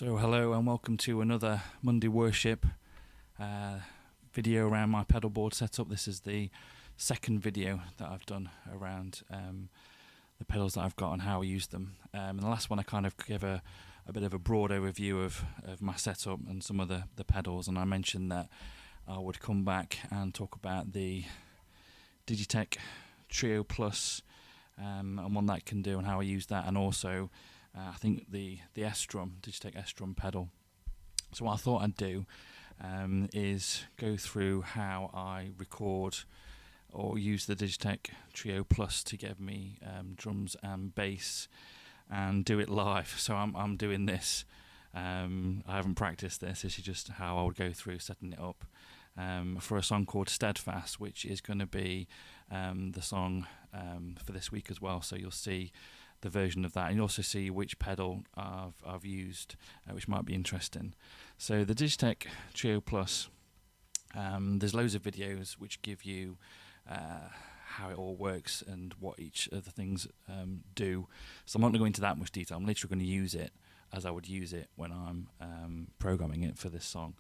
So hello and welcome to another Monday Worship video around my pedalboard setup. This is the second video that I've done around the pedals that I've got and how I use them. In the last one I kind of gave a bit of a broad overview of my setup and some of the pedals, and I mentioned that I would come back and talk about the Digitech Trio Plus and what that can do and how I use that, and also I think the SDrum, Digitech SDrum pedal. So what I thought I'd do is go through how I record or use the Digitech Trio Plus to give me drums and bass and do it live. So I'm doing this. I haven't practiced this. This is just how I would go through setting it up for a song called Steadfast, which is going to be the song for this week as well. So you'll see the version of that, and you'll also see which pedal I've used, which might be interesting. So the Digitech Trio Plus, there's loads of videos which give you how it all works and what each of the things do. So I'm not going to go into that much detail. I'm literally going to use it as I would use it when I'm programming it for this song.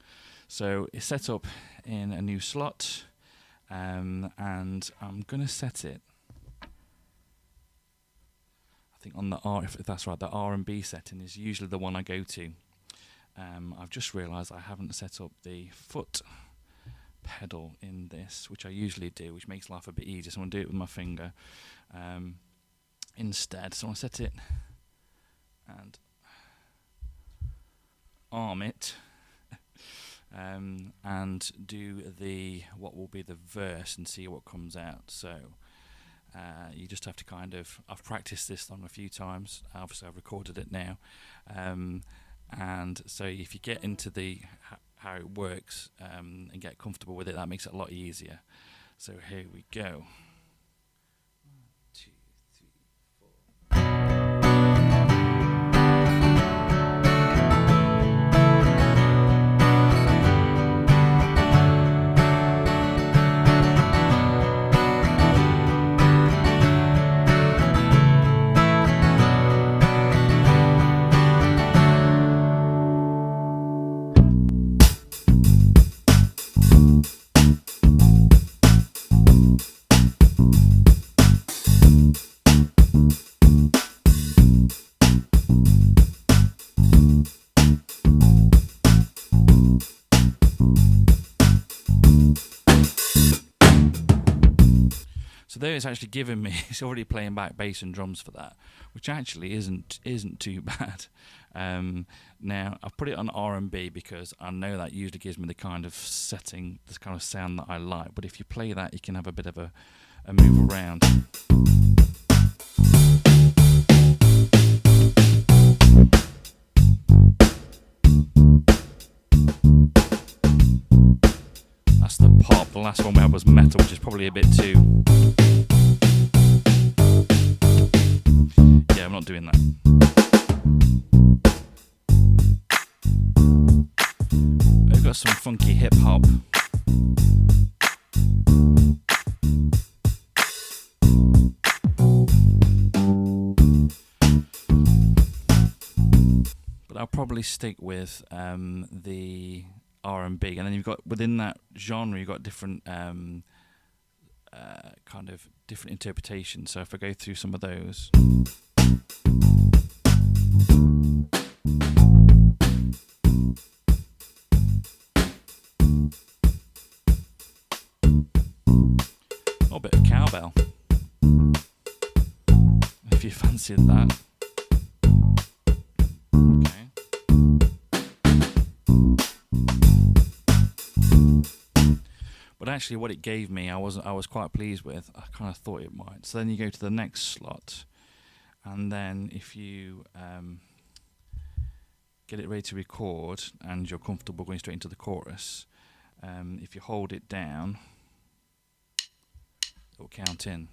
So it's set up in a new slot, and I'm going to set it, I think on the R, if that's right, the R&B setting is usually the one I go to. I've just realised I haven't set up the foot pedal in this, which I usually do, which makes life a bit easier. So I'm going to do it with my finger instead. So I'm going to set it and arm it and do what will be the verse and see what comes out. So you just have to kind of, I've practiced this song a few times, obviously I've recorded it now, and so if you get into how it works and get comfortable with it, that makes it a lot easier. So here we go. 1, 2, 3, 4. So there it's actually given me, it's already playing back bass and drums for that, which actually isn't too bad. Now I've put it on R&B because I know that usually gives me the kind of setting, this kind of sound that I like. But if you play that, you can have a bit of a move around. That's the pop. The last one we had was metal, which is probably a bit too... Yeah, I'm not doing that. We've got some funky hip hop. But I'll probably stick with the R&B, and then you've got within that genre you've got different kind of different interpretations. So if I go through some of those, a bit of cowbell if you fancied that. But actually what it gave me I was quite pleased with. I kind of thought it might. So then you go to the next slot, and then if you get it ready to record and you're comfortable going straight into the chorus, if you hold it down, it'll count in.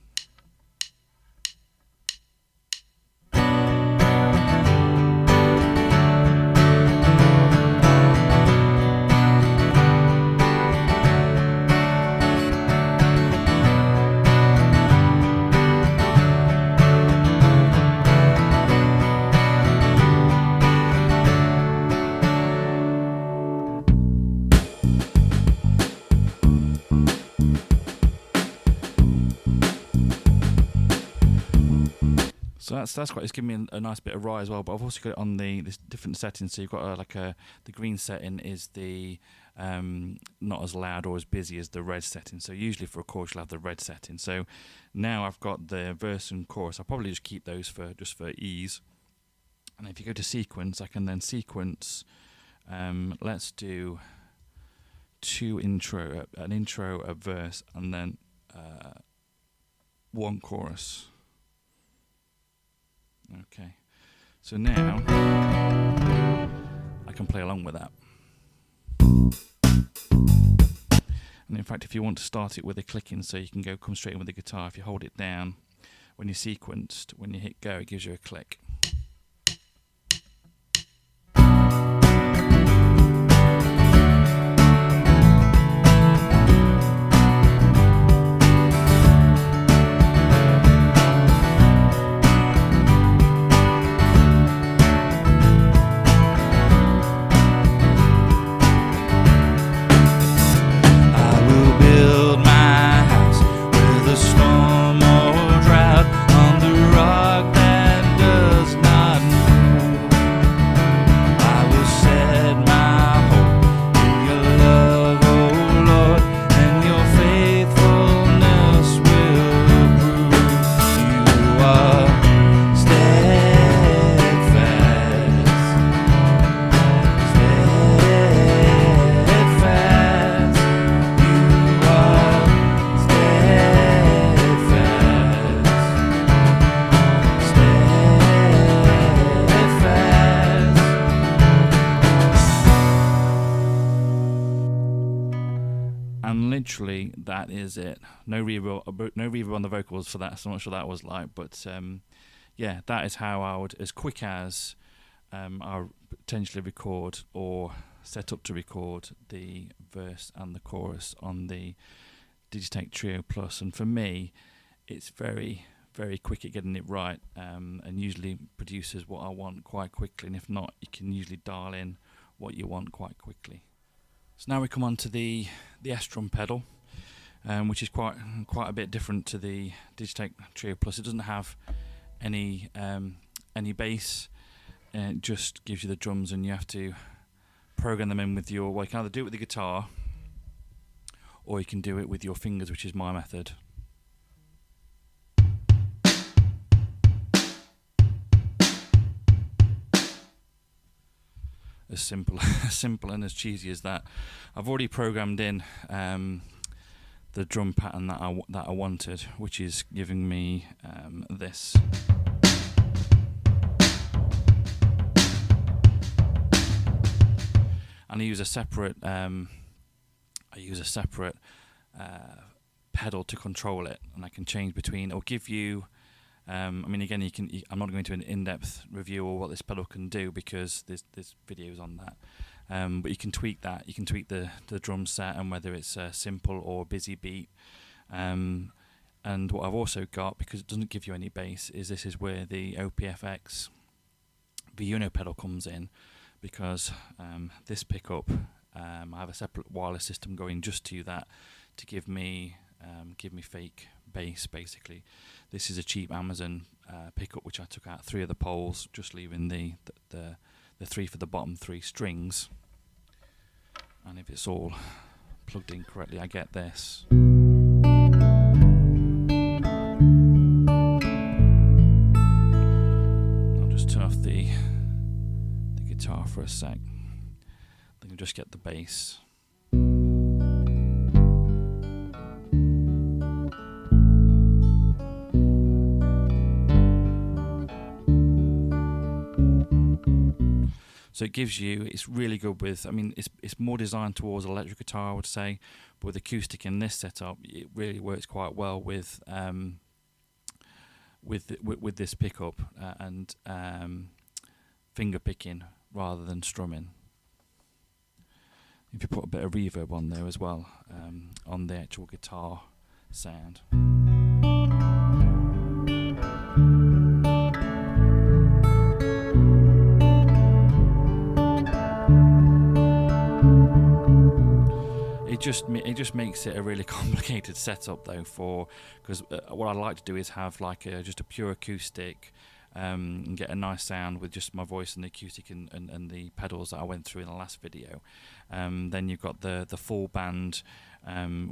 So that's quite. It's giving me a nice bit of rye as well. But I've also got it on this different settings. So you've got the green setting is the not as loud or as busy as the red setting. So usually for a chorus you'll have the red setting. So now I've got the verse and chorus. I'll probably just keep those for ease. And if you go to sequence, I can then sequence. Let's do an intro, a verse, and then one chorus. Okay, so now I can play along with that. And in fact, if you want to start it with a clicking, so you can come straight in with the guitar, if you hold it down when you're sequenced, when you hit go, it gives you a click. And literally, that is it. No reverb on the vocals for that, so I'm not sure that was like. But yeah, that is how I would, as quick as I would potentially record or set up to record the verse and the chorus on the Digitech Trio Plus. And for me, it's very, very quick at getting it right, and usually produces what I want quite quickly. And if not, you can usually dial in what you want quite quickly. So now we come on to the SDrum pedal, which is quite a bit different to the Digitech Trio Plus. It doesn't have any bass. It just gives you the drums, and you have to program them in with your. Well, you can either do it with the guitar, or you can do it with your fingers, which is my method. As simple and as cheesy as that. I've already programmed in the drum pattern that I wanted, which is giving me this. And I use a separate pedal to control it, and I can change between. It'll give you. I mean, again, I'm not going to an in-depth review of what this pedal can do because there's videos on that. But you can tweak that. You can tweak the drum set and whether it's a simple or busy beat. And what I've also got, because it doesn't give you any bass, is this is where the OPFXS V-UNO pedal comes in, because this pickup, I have a separate wireless system going just to that to give me fake bass, basically. This is a cheap Amazon pickup which I took out 3 of the poles, just leaving the 3 for the bottom 3 strings. And if it's all plugged in correctly, I get this. I'll just turn off the guitar for a sec. Then you'll just get the bass. So it gives you, it's really good with, I mean, it's more designed towards electric guitar, I would say, but with acoustic in this setup, it really works quite well with this pickup and finger picking rather than strumming. If you put a bit of reverb on there as well, on the actual guitar sound. It just makes it a really complicated setup though, because what I like to do is have like just a pure acoustic and get a nice sound with just my voice and the acoustic and the pedals that I went through in the last video. Then you've got the full band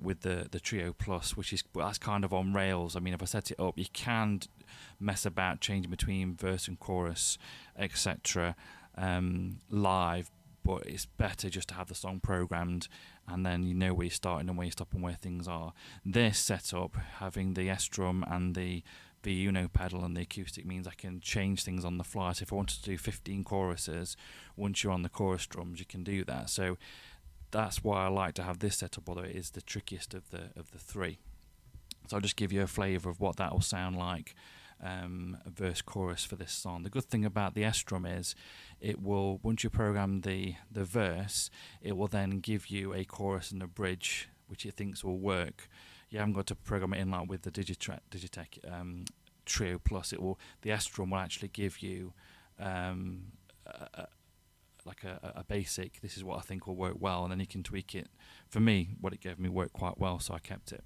with the Trio Plus, that's kind of on rails. I mean, if I set it up, you can mess about changing between verse and chorus, etc. Live, but it's better just to have the song programmed, and then you know where you're starting and where you're stopping, where things are. This setup, having the SDrum and the V-UNO pedal and the acoustic, means I can change things on the fly. So if I wanted to do 15 choruses, once you're on the chorus drums, you can do that. So that's why I like to have this setup, although it is the trickiest of the three. So I'll just give you a flavour of what that will sound like, verse chorus for this song. The good thing about the SDrum is it will, once you program the verse, it will then give you a chorus and a bridge which it thinks will work. You haven't got to program it in like with the Digitech Trio Plus. The SDrum will actually give you like a basic, this is what I think will work well, and then you can tweak it. For me, what it gave me worked quite well, so I kept it.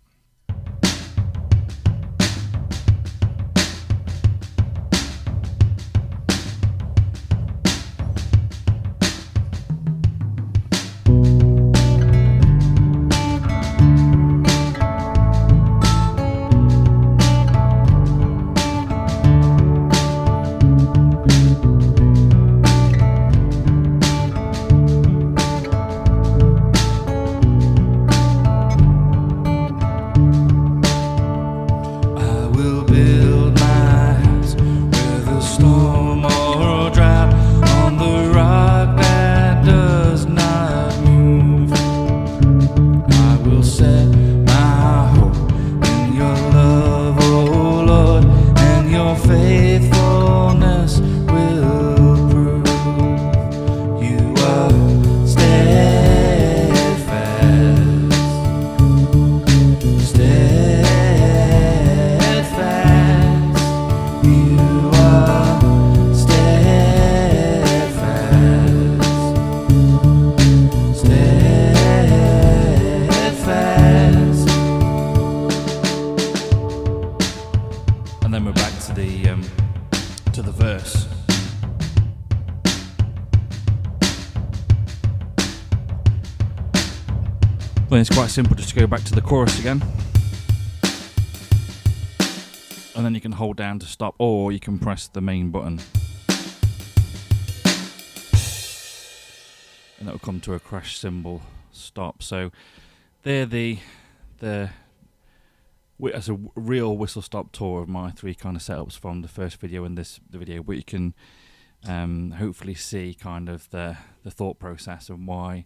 And then we're back to the verse. Well, it's quite simple just to go back to the chorus again. And then you can hold down to stop, or you can press the main button. And that will come to a crash cymbal stop. So they're as a real whistle stop tour of my three kind of setups from the first video and the video, but you can hopefully see kind of the thought process and why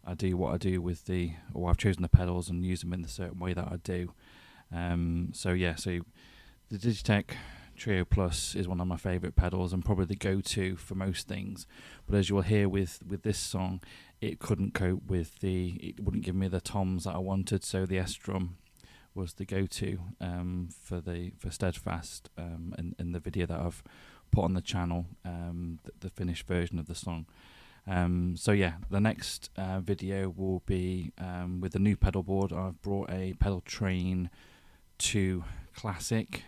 I do what I do with or I've chosen the pedals and use them in the certain way that I do. So the Digitech Trio Plus is one of my favourite pedals and probably the go-to for most things. But as you will hear with this song, it couldn't cope with it wouldn't give me the toms that I wanted, so the SDrum was the go-to for Steadfast in the video that I've put on the channel, the finished version of the song. The next video will be with the new pedal board. I've brought a Pedal Train 2 Classic,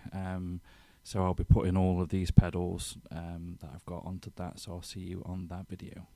so I'll be putting all of these pedals that I've got onto that, so I'll see you on that video.